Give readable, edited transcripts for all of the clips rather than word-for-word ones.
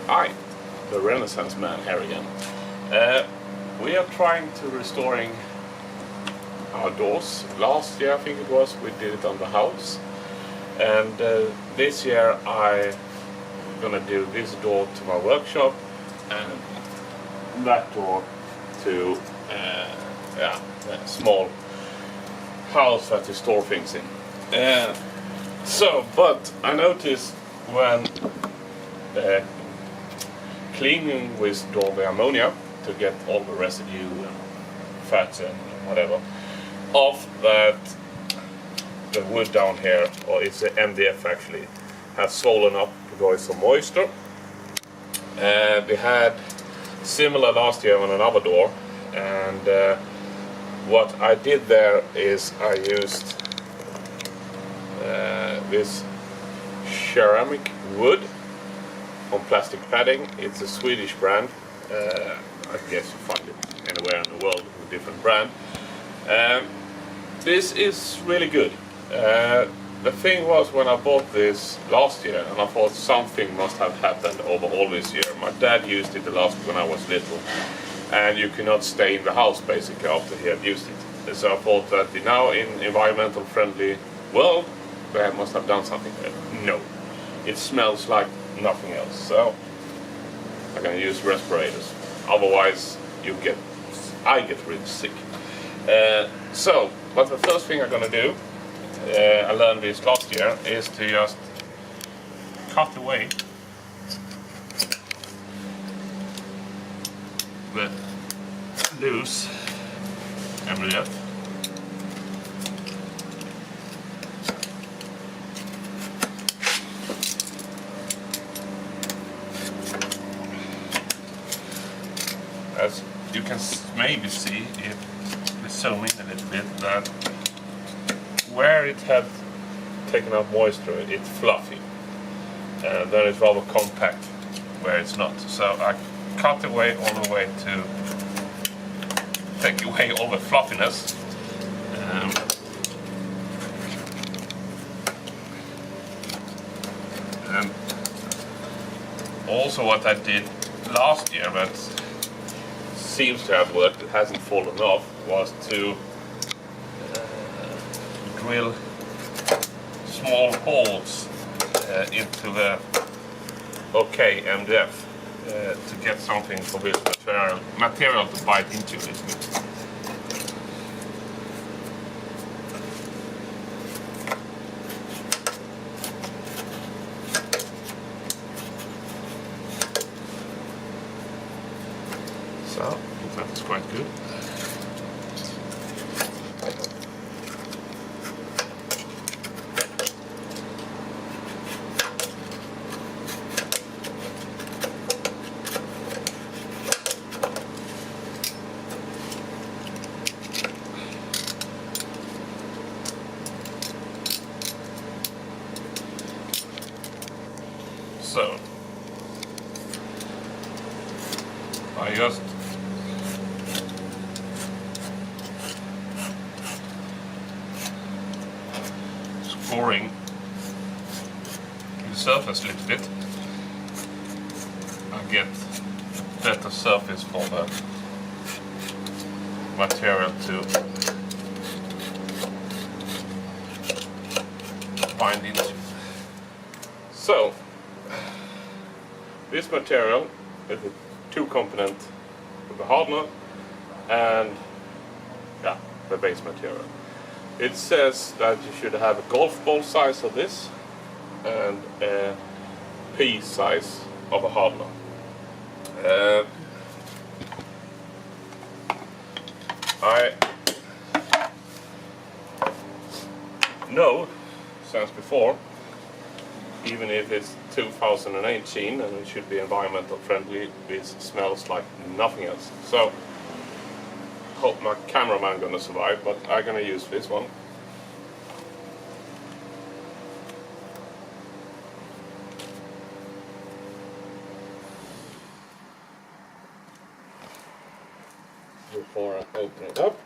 Hi, the Renaissance man here again. We are trying to restoring our doors. Last year I think it was, we did it on the house. And this year I'm gonna do this door to my workshop and that door to a small house that you store things in. But I noticed when cleaning with door with ammonia to get all the residue and fats and whatever off, that the wood down here, or it's the MDF actually, has swollen up with some moisture. We had similar last year on another door, and what I did there is I used this ceramic wood on plastic padding. It's a Swedish brand. I guess you find it anywhere in the world with a different brand. This is really good. The thing was, when I bought this last year, and I thought something must have happened over all this year. My dad used it the last when I was little, and you cannot stay in the house basically after he had used it. So I thought that now in environmental friendly world, they must have done something there. No, it smells like nothing else. So I'm gonna use respirators. Otherwise, I get really sick. But the first thing I'm gonna do, I learned this last year, is to just cut away the loose MDF. As you can maybe see, if we zoom in a little bit, that where it had taken out moisture, it's fluffy, and then it's rather compact where it's not. So I cut away all the way to take away all the fluffiness. And also what I did last year that seems to have worked, it hasn't fallen off, was to drill small holes into the MDF to get something for this material to bite into this with. So I think that's quite good. So I just scoring the surface a little bit, I get a better surface for the material to bind into. So this material is a two-component with the hardener and the base material. It says that you should have a golf ball size of this and a pea size of a hardener. I know since before, even if it's 2018 and it should be environmental friendly, this smells like nothing else. So hope my cameraman gonna survive, but I'm gonna use this one. Before I open it up.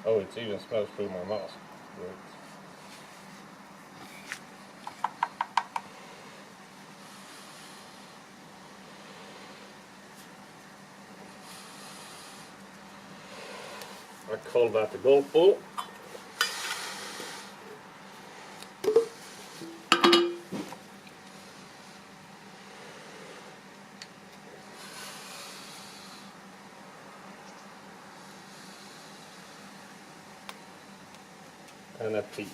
Oh, it even smells through my mask. Great. I call that the golf ball. And a P.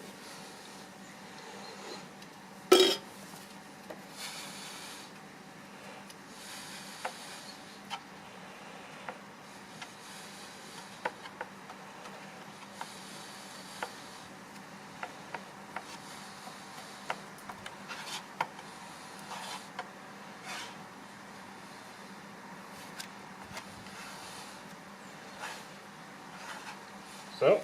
So,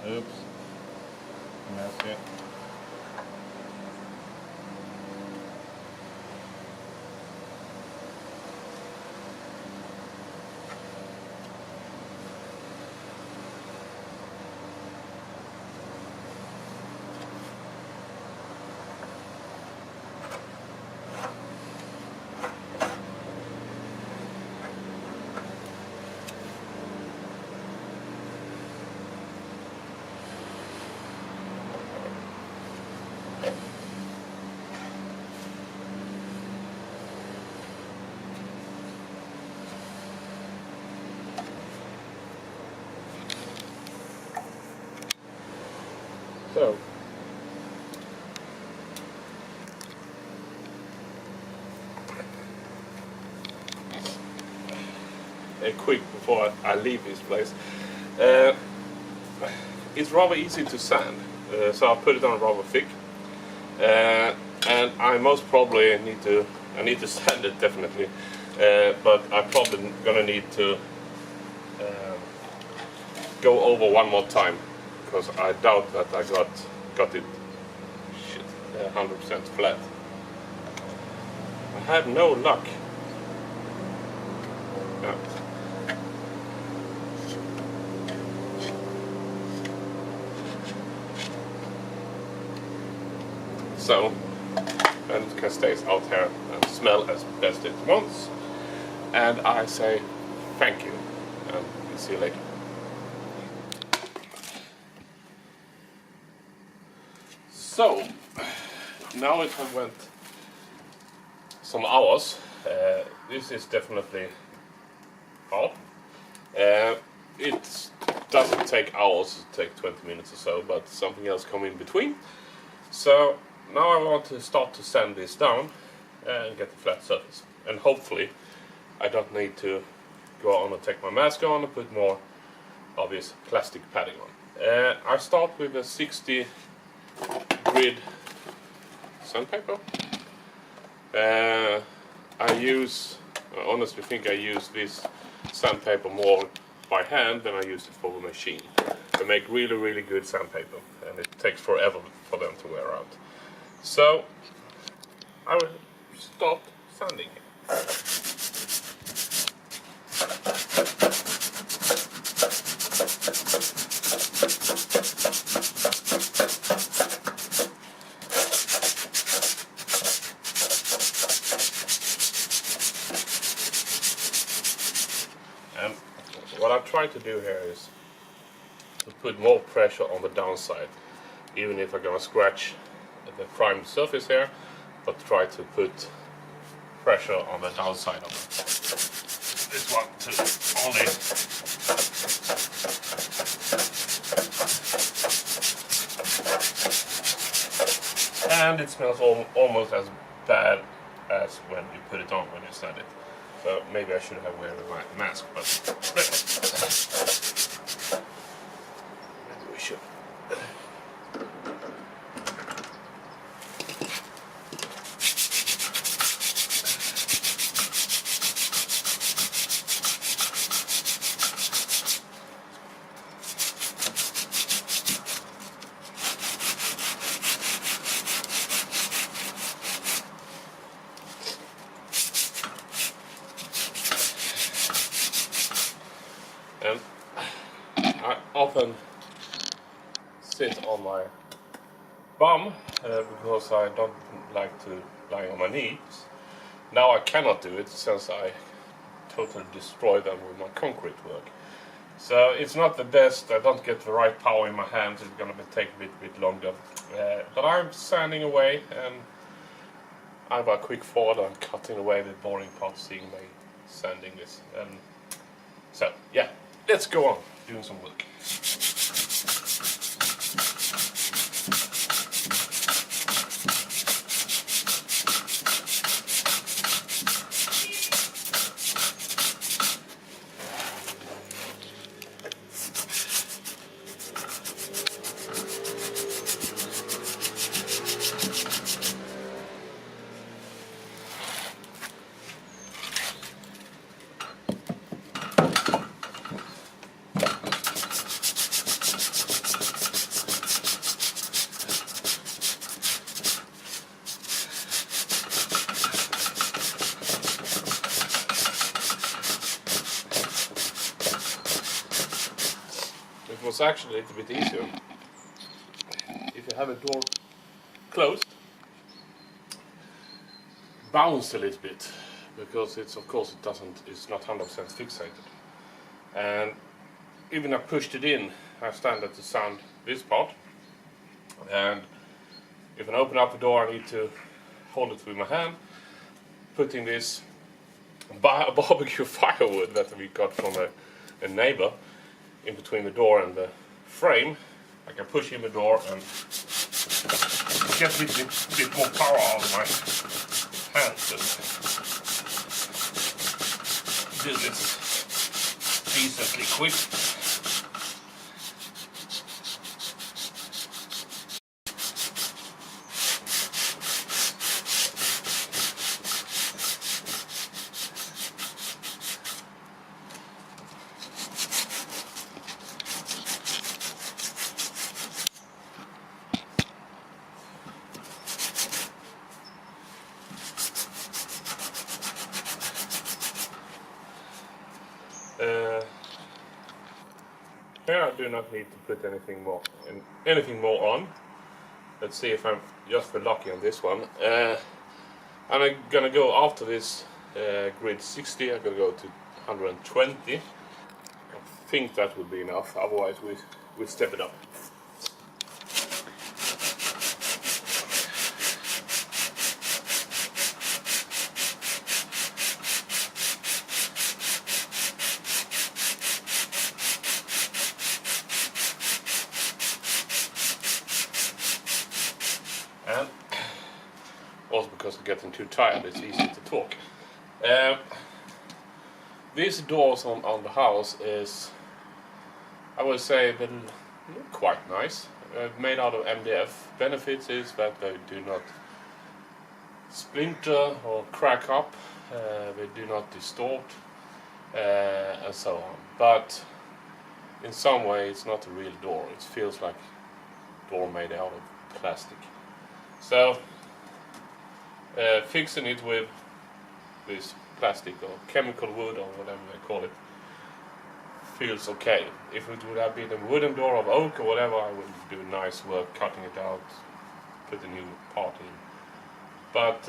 oops, messed it. So, quick before I leave this place. It's rather easy to sand, so I put it on rather thick, and I most probably need to sand it definitely, but I'm probably gonna need to go over one more time, because I doubt that I got it 100% flat. I have no luck. Yeah. So, and it can stay out here and smell as best it wants. And I say thank you, and we'll see you later. So, now it has went some hours. This is definitely hard. It doesn't take hours, it takes 20 minutes or so, but something else come in between. So now I want to start to sand this down and get the flat surface. And hopefully I don't need to go on and take my mask on and put more obvious plastic padding on. I start with a 60 grid sandpaper. I honestly think I use this sandpaper more by hand than I use it for the machine. They make really good sandpaper, and it takes forever for them to wear out. So I will start sanding here. And what I try to do here is to put more pressure on the downside, even if I'm gonna scratch the primed surface here, but try to put pressure on the downside of it. This one to only and it smells almost as bad as when you put it on when you sand it. So maybe I should have wear my mask, but maybe we should. And I often sit on my bum because I don't like to lie on my knees. Now I cannot do it since I totally destroy them with my concrete work. So it's not the best. I don't get the right power in my hands. It's gonna take a bit longer. But I'm sanding away, and I have a quick forward. I'm cutting away the boring parts, seeing me sanding this. So yeah, let's go on doing some work. It was actually a little bit easier if you have a door closed, bounce a little bit, because it's not 100% fixated. And even I pushed it in, I stand at to sound this part, and if I open up the door I need to hold it with my hand, putting this barbecue firewood that we got from a neighbor in between the door and the frame. I can push in the door and get a bit more power out of my hands and do this decently quick. Here I do not need to put anything more on. Let's see if I'm just lucky on this one. I'm gonna go after this grid 60. I'm gonna go to 120. I think that would be enough. Otherwise, we step it up. And also because I'm getting too tired, it's easy to talk. These doors on the house is, I would say, they look quite nice. Made out of MDF. Benefits is that they do not splinter or crack up, they do not distort, and so on. But in some way it's not a real door. It feels like a door made out of plastic. So fixing it with this plastic or chemical wood or whatever they call it feels okay. If it would have been a wooden door of oak or whatever, I would do nice work cutting it out, put a new part in. But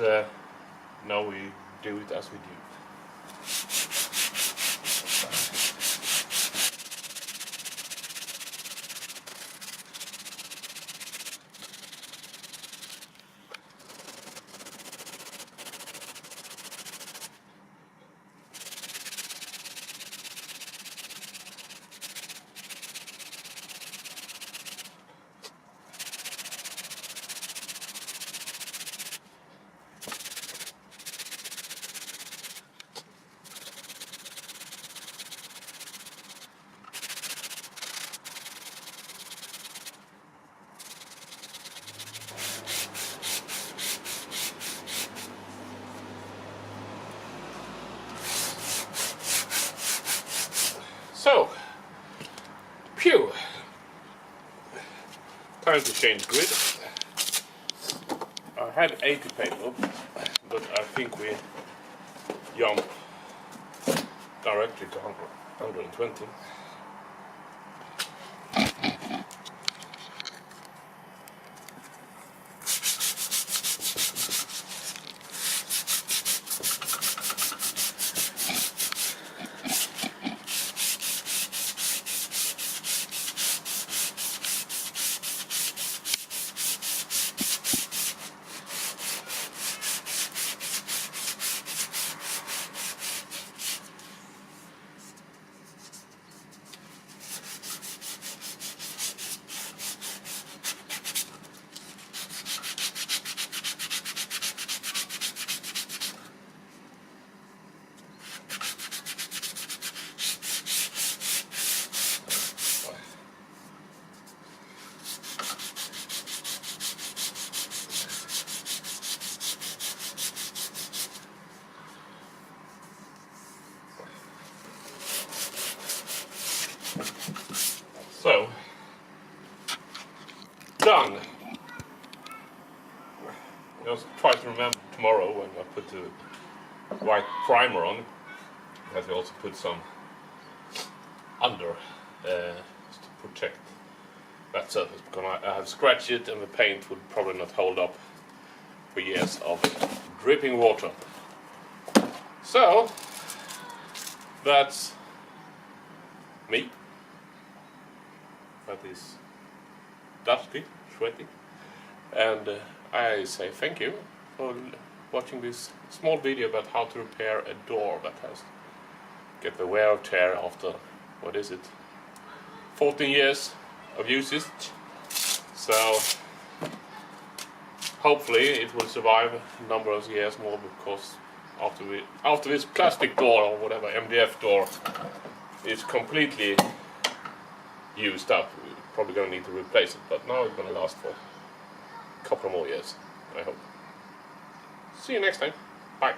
no, we do it as we do. Phew! Time to change grid. I had 80 paper, but I think we jump directly to 120. So, done. Just try to remember tomorrow when I put the white primer on that I also put some under just to protect that surface, because I have scratched it and the paint would probably not hold up for years of dripping water. So, that's me. That is dusty, sweaty, and I say thank you for watching this small video about how to repair a door that has get the wear and tear after, what is it, 14 years of usage. So hopefully it will survive a number of years more, because after this plastic door or whatever MDF door is completely used up, we're probably going to need to replace it, but now it's going to last for a couple more years, I hope. See you next time. Bye.